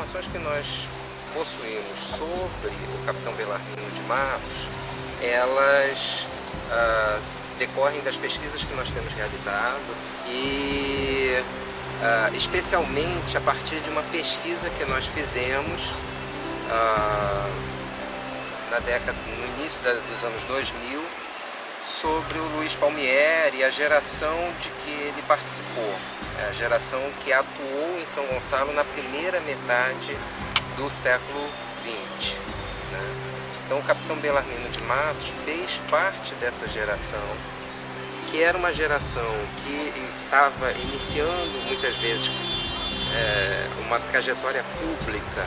informações que nós possuímos sobre o Capitão Belarmino de Matos, elas decorrem das pesquisas que nós temos realizado e especialmente a partir de uma pesquisa que nós fizemos no início dos anos 2000 sobre o Luiz Palmieri e a geração de que ele participou, a geração que atuou em São Gonçalo na primeira metade do século XX, né? Então o Capitão Belarmino de Matos fez parte dessa geração, que era uma geração que estava iniciando muitas vezes uma trajetória pública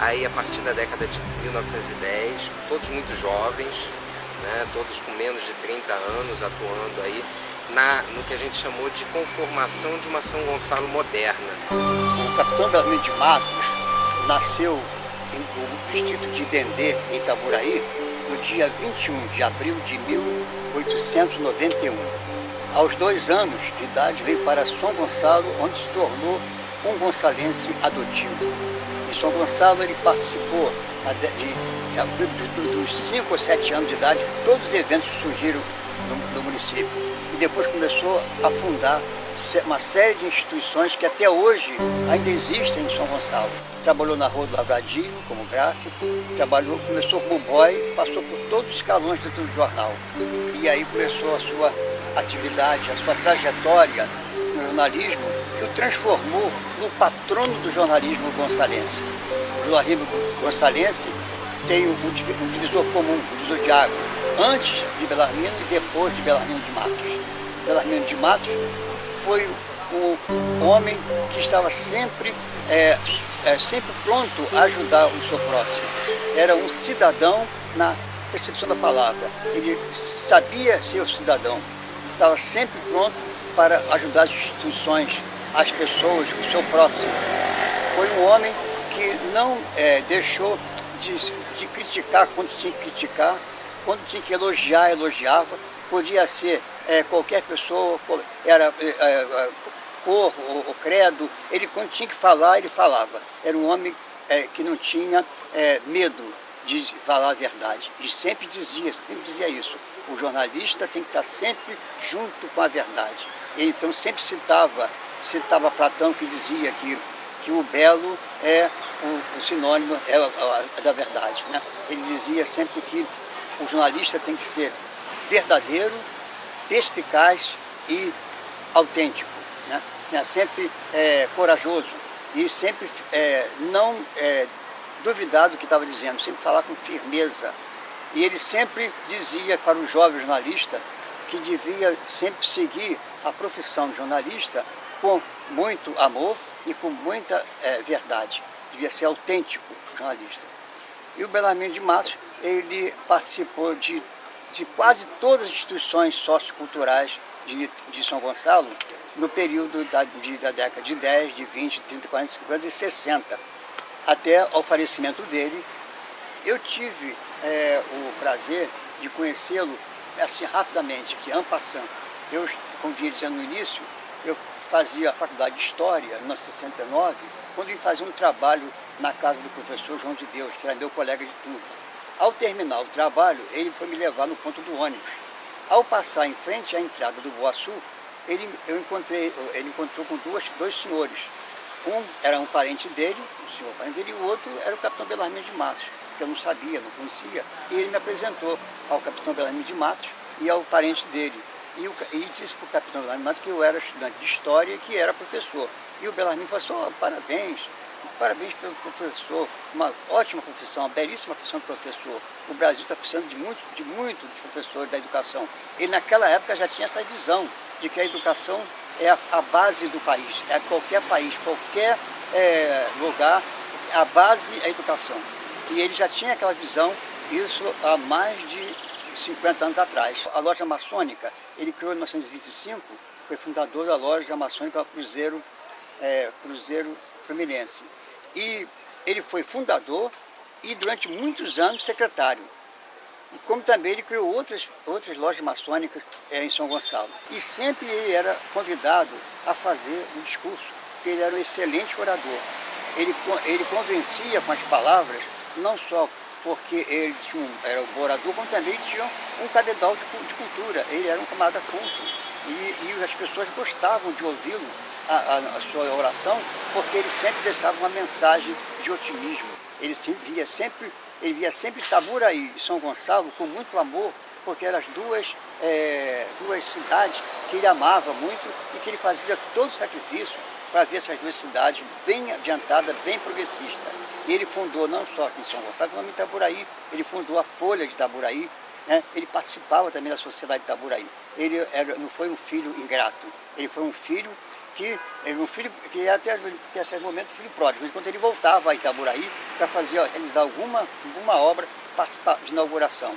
aí a partir da década de 1910, todos muito jovens, né, todos com menos de 30 anos atuando aí no que a gente chamou de conformação de uma São Gonçalo moderna. O Capitão Belarmino de Matos nasceu no distrito de Dendê, em Itaboraí, no dia 21 de abril de 1891. Aos 2 anos de idade veio para São Gonçalo, onde se tornou um gonçalense adotivo. Em São Gonçalo ele participou dos 5 ou 7 anos de idade, todos os eventos que surgiram no município. E depois começou a fundar uma série de instituições que até hoje ainda existem em São Gonçalo. Trabalhou na Rua do Lavradio como gráfico, começou como boy, passou por todos os escalões dentro do jornal. E aí começou a sua atividade, a sua trajetória no jornalismo, que o transformou no patrono do jornalismo gonçalense. O jornalismo gonçalense tem um divisor comum, um divisor de água, antes de Belarmino e depois de Belarmino de Matos. Belarmino de Matos foi um homem que estava sempre pronto a ajudar o seu próximo. Era um cidadão na recepção da palavra. Ele sabia ser o cidadão, estava sempre pronto para ajudar as instituições, as pessoas, o seu próximo. Foi um homem que não deixou de criticar quando tinha que criticar, quando tinha que elogiar, elogiava. Podia ser qualquer pessoa, era cor ou credo, ele quando tinha que falar, ele falava. Era um homem que não tinha medo de falar a verdade. E sempre dizia isso. O jornalista tem que estar sempre junto com a verdade. Ele então sempre citava Platão, que dizia que o belo é o sinônimo da verdade, né? Ele dizia sempre que o jornalista tem que ser verdadeiro, perspicaz e autêntico, né? Sempre corajoso e sempre não duvidar do que estava dizendo, sempre falar com firmeza. E ele sempre dizia para o jovem jornalista que devia sempre seguir a profissão de jornalista com muito amor e com muita verdade. Devia ser autêntico jornalista. E o Belarmino de Matos, ele participou de quase todas as instituições socioculturais de São Gonçalo no período da década de 10, de 20, 30, 40, 50 e 60, até ao falecimento dele. Eu tive o prazer de conhecê-lo assim rapidamente, que en passant. Eu, como vinha dizendo no início, eu fazia a faculdade de História, em 1969, quando eu fazia um trabalho na casa do professor João de Deus, que era meu colega de turma. Ao terminar o trabalho, ele foi me levar no ponto do ônibus. Ao passar em frente à entrada do Boaçu, ele encontrou com dois senhores. Um era um parente dele, o senhor parente dele, e o outro era o Capitão Belarmino de Matos, que eu não sabia, não conhecia. E ele me apresentou ao Capitão Belarmino de Matos e ao parente dele. E disse para o Capitão Belarmino de Matos que eu era estudante de História e que era professor. E o Belarmino falou assim: parabéns pelo professor, uma ótima profissão, uma belíssima profissão de professor. O Brasil está precisando de muito de professores da educação. Ele naquela época já tinha essa visão de que a educação é a base do país, qualquer país, qualquer lugar, a base é a educação. E ele já tinha aquela visão, isso há mais de 50 anos atrás. A loja maçônica, ele criou em 1925, foi fundador da loja maçônica Cruzeiro Fluminense. E ele foi fundador e durante muitos anos secretário. E como também ele criou outras lojas maçônicas em São Gonçalo. E sempre ele era convidado a fazer um discurso, porque ele era um excelente orador. ele convencia com as palavras, não só porque ele era um orador, como também tinha um cabedal de cultura. Ele era um camarada culto. E as pessoas gostavam de ouvi-lo, a sua oração, porque ele sempre deixava uma mensagem de otimismo. Ele via sempre Itaboraí e São Gonçalo com muito amor, porque eram as duas cidades que ele amava muito e que ele fazia todo o sacrifício para ver essas duas cidades bem adiantadas, bem progressistas. E ele fundou não só aqui em São Gonçalo, como em Itaboraí. Ele fundou a Folha de Itaboraí, né? Ele participava também da Sociedade de Itaboraí. Ele não foi um filho ingrato, ele foi um filho que até certo momento filho pródigo. Enquanto ele voltava a Itaboraí para realizar alguma obra, participar de inauguração.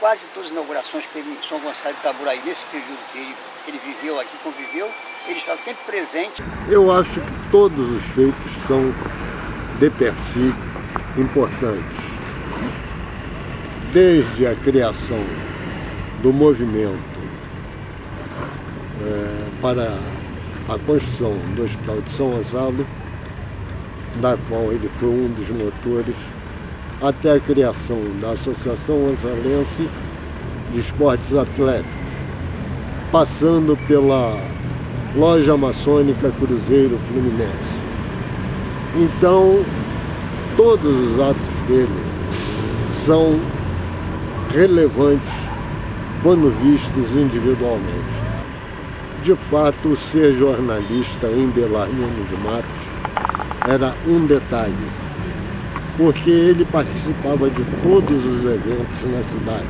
Quase todas as inaugurações que teve em São Gonçalo de Itaboraí, nesse período que ele viveu aqui, conviveu, ele estava sempre presente. Eu acho que todos os feitos são, de per si, importantes. Desde a criação do movimento para a construção do Hospital de São Gonçalo, da qual ele foi um dos motores, até a criação da Associação Gonçalense de Esportes Atléticos, passando pela Loja Maçônica Cruzeiro Fluminense. Então, todos os atos dele são relevantes quando vistos individualmente. De fato, ser jornalista em Belarmino de Matos era um detalhe, porque ele participava de todos os eventos na cidade.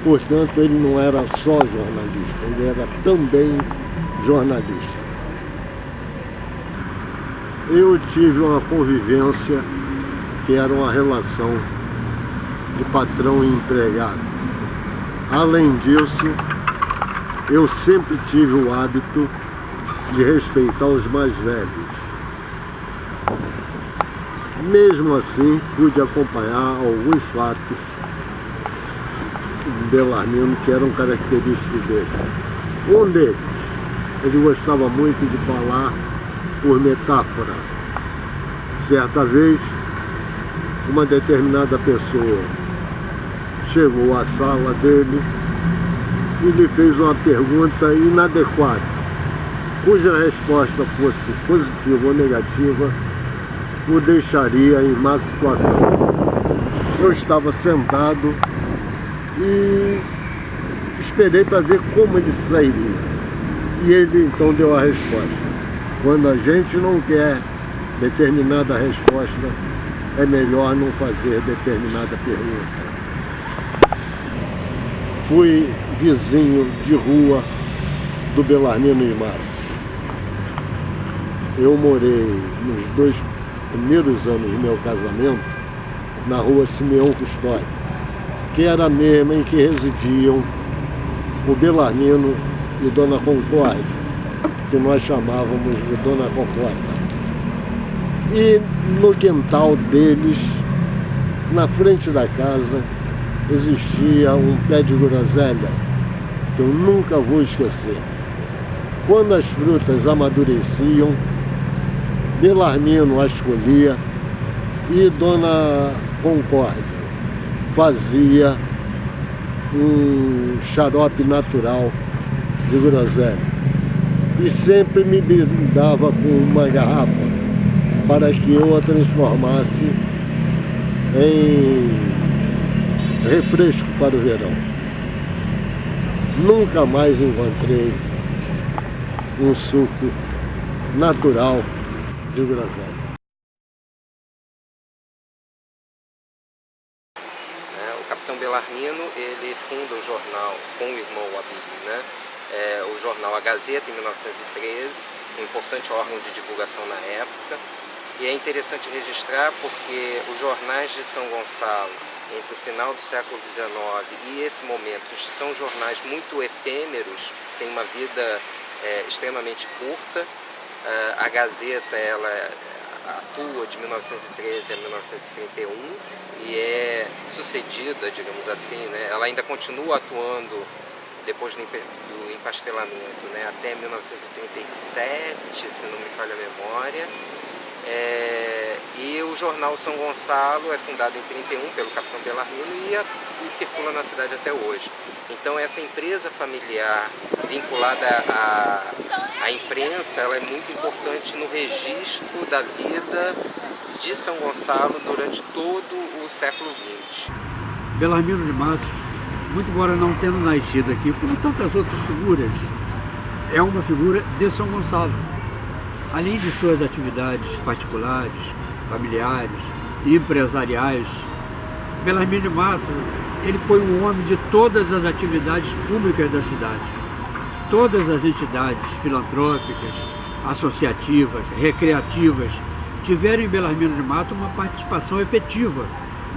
Portanto, ele não era só jornalista, ele era também jornalista. Eu tive uma convivência que era uma relação de patrão e empregado. Além disso, eu sempre tive o hábito de respeitar os mais velhos. Mesmo assim, pude acompanhar alguns fatos de Belarmino que eram característicos dele. Um deles, ele gostava muito de falar por metáfora. Certa vez, uma determinada pessoa chegou à sala dele e lhe fez uma pergunta inadequada, cuja resposta fosse positiva ou negativa, o deixaria em má situação. Eu estava sentado e esperei para ver como ele sairia. E ele então deu a resposta. Quando a gente não quer determinada resposta, é melhor não fazer determinada pergunta. Fui vizinho de rua do Belarmino de Matos. Eu morei nos 2 primeiros anos do meu casamento na rua Simeão Custódio, que era a mesma em que residiam o Belarmino e Dona Concórdia, que nós chamávamos de Dona Concórdia. E no quintal deles, na frente da casa, existia um pé de groselha, que eu nunca vou esquecer. Quando as frutas amadureciam, Belarmino as colhia e Dona Concórdia fazia um xarope natural de groselha. E sempre me brindava com uma garrafa para que eu a transformasse em refresco para o verão. Nunca mais encontrei um suco natural de groselha. O capitão Belarmino, ele funda o jornal com o irmão Abílio, né? O jornal A Gazeta, em 1913, um importante órgão de divulgação na época. E é interessante registrar porque os jornais de São Gonçalo, entre o final do século XIX e esse momento, são jornais muito efêmeros, têm uma vida extremamente curta. A Gazeta, ela atua de 1913 a 1931 e é sucedida, digamos assim, né? Ela ainda continua atuando depois do acastelamento, né, até 1937, se não me falha a memória. E o jornal São Gonçalo é fundado em 31 pelo capitão Belarmino e circula na cidade até hoje. Então essa empresa familiar vinculada à imprensa, ela é muito importante no registro da vida de São Gonçalo durante todo o século XX. Belarmino de Matos, muito embora não tendo nascido aqui, como tantas outras figuras, é uma figura de São Gonçalo. Além de suas atividades particulares, familiares e empresariais, Belarmino de Matos, ele foi um homem de todas as atividades públicas da cidade. Todas as entidades filantrópicas, associativas, recreativas, tiveram em Belarmino de Matos uma participação efetiva.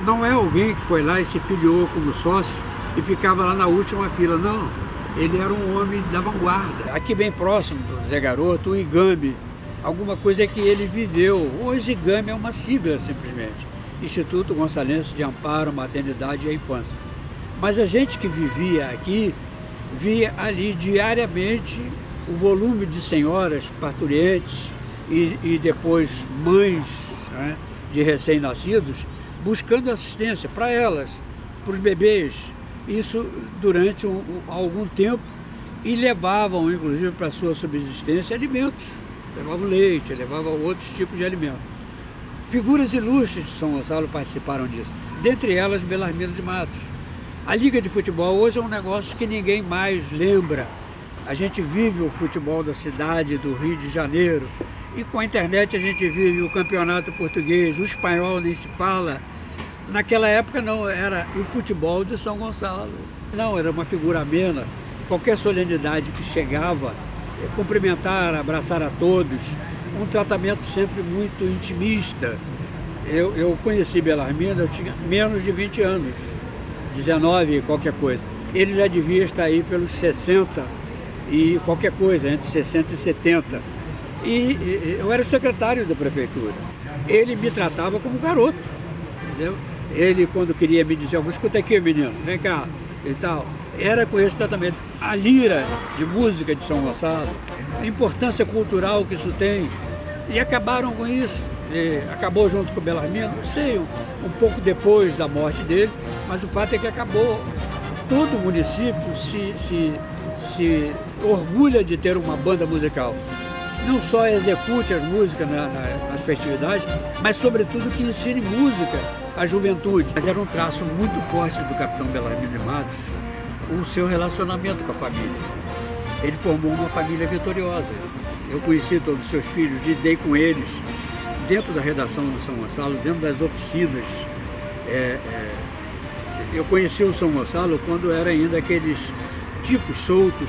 Não é alguém que foi lá e se filiou como sócio e ficava lá na última fila, não. Ele era um homem da vanguarda. Aqui bem próximo do Zé Garoto, o IGAME, alguma coisa que ele viveu. Hoje IGAME é uma sigla simplesmente, Instituto Gonçalense de Amparo, Maternidade e Infância. Mas a gente que vivia aqui, via ali diariamente o volume de senhoras parturientes e depois mães, né, de recém-nascidos, buscando assistência para elas, para os bebês, isso durante algum tempo, e levavam inclusive para sua subsistência alimentos, levavam leite, levavam outros tipos de alimentos. Figuras ilustres de São Gonçalo participaram disso, dentre elas Belarmino de Matos. A Liga de Futebol hoje é um negócio que ninguém mais lembra. A gente vive o futebol da cidade, do Rio de Janeiro, e com a internet a gente vive o campeonato português, o espanhol nem se fala. Naquela época não, era o futebol de São Gonçalo. Não, era uma figura amena. Qualquer solenidade que chegava, cumprimentar, abraçar a todos, um tratamento sempre muito intimista. Eu conheci Belarmino, eu tinha menos de 20 anos, 19 e qualquer coisa. Ele já devia estar aí pelos 60 e qualquer coisa, entre 60 e 70. E eu era o secretário da prefeitura. Ele me tratava como garoto, entendeu? Ele, quando queria me dizer, escuta aqui, menino, vem cá, e tal, era com esse tratamento. A lira de música de São Gonçalo, a importância cultural que isso tem, e acabaram com isso. E acabou junto com o Belarmino, não sei, um pouco depois da morte dele, mas o fato é que acabou. Todo o município se orgulha de ter uma banda musical. Não só execute as músicas nas festividades, mas sobretudo que ensine música à juventude. Mas era um traço muito forte do capitão Belarmino de Matos, o seu relacionamento com a família. Ele formou uma família vitoriosa. Eu conheci todos os seus filhos, lidei com eles dentro da redação do São Gonçalo, dentro das oficinas. Eu conheci o São Gonçalo quando era ainda aqueles tipos soltos,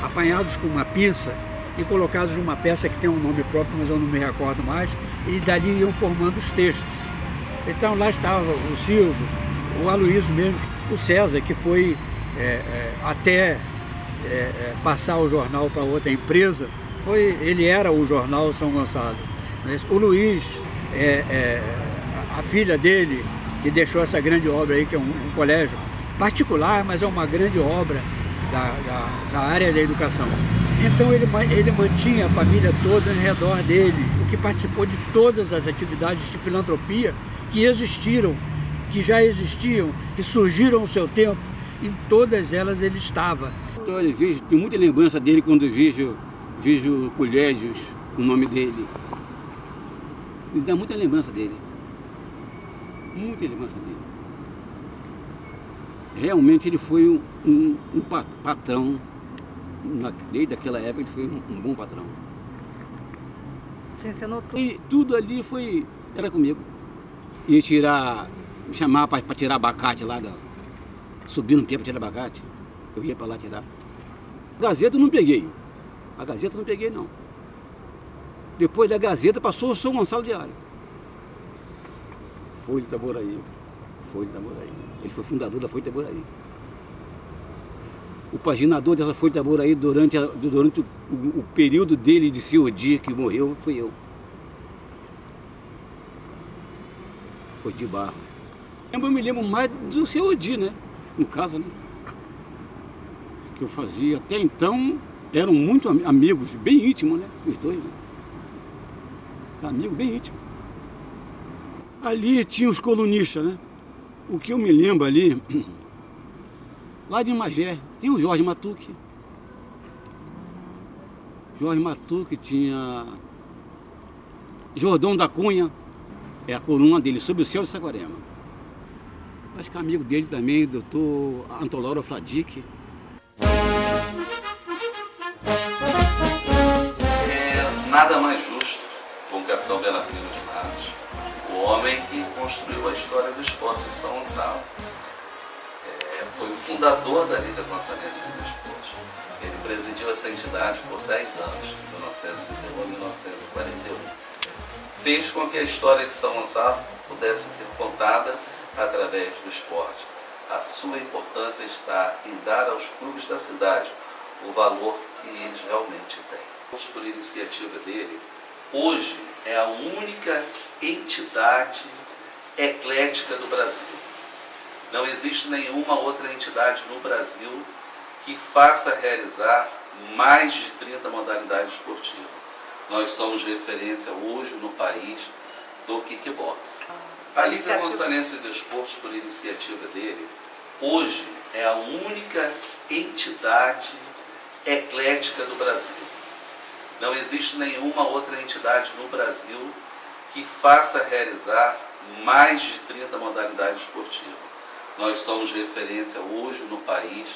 apanhados com uma pinça e colocados numa peça que tem um nome próprio, mas eu não me recordo mais, e dali iam formando os textos. Então lá estava o Silvio, o Aloysio mesmo, o César, que foi até passar o jornal para outra empresa, ele era o jornal São Gonçalo. O Luiz, a filha dele, que deixou essa grande obra aí, que é um colégio particular, mas é uma grande obra da área da educação. Então ele mantinha a família toda em redor dele, o que participou de todas as atividades de filantropia que existiram, que já existiam, que surgiram no seu tempo, em todas elas ele estava. Então eu tenho muita lembrança dele quando vejo colégios com o nome dele. Me dá muita lembrança dele. Muita lembrança dele. Realmente ele foi um patrão. Desde aquela época ele foi um bom patrão. Você ensinou tudo? E tudo ali era comigo. Ia me chamar para tirar abacate lá, subir no pé para tirar abacate. Eu ia para lá tirar. A Gazeta eu não peguei. A Gazeta eu não peguei não. Depois da Gazeta passou o São Gonçalo Diário. Folha de Itaboraí. Ele foi fundador da Folha de Itaboraí. O paginador dessa Folha de Itaboraí durante o período dele de seu dia que morreu, fui eu. Foi de Barro. Eu me lembro mais do seu Odi, né? No caso, né? que eu fazia. Até então eram muito amigos, bem íntimos, né? Os dois, né? Amigo bem íntimo. Ali tinha os colunistas, né? O que eu me lembro ali, lá de Magé, tinha o Jorge Matuque. Jorge Matuque, tinha Jordão da Cunha, é a coluna dele, Sobre o Céu de Saquarema. Acho que amigo dele também, doutor Antoloro Fradique. Nada mais justo com o capitão Bernardino de Matos, o homem que construiu a história do esporte em São Gonçalo. Foi o fundador da Liga Gonçalense do Esporte. Ele presidiu essa entidade por 10 anos, de 1931 a 1941. Fez com que a história de São Gonçalo pudesse ser contada através do esporte. A sua importância está em dar aos clubes da cidade o valor que eles realmente têm. Por iniciativa dele, hoje é a única entidade eclética do Brasil. Não existe nenhuma outra entidade no Brasil que faça realizar mais de 30 modalidades esportivas. Nós somos referência hoje no país do kickbox. A Liga Gonçalense de Esportes, por iniciativa dele, hoje é a única entidade eclética do Brasil. Não existe nenhuma outra entidade no Brasil que faça realizar mais de 30 modalidades esportivas. Nós somos referência hoje no país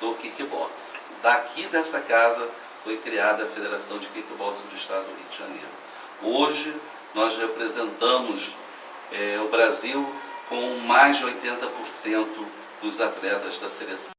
do kickbox. Daqui dessa casa foi criada a Federação de Kickbox do Estado do Rio de Janeiro. Hoje nós representamos o Brasil com mais de 80% dos atletas da seleção.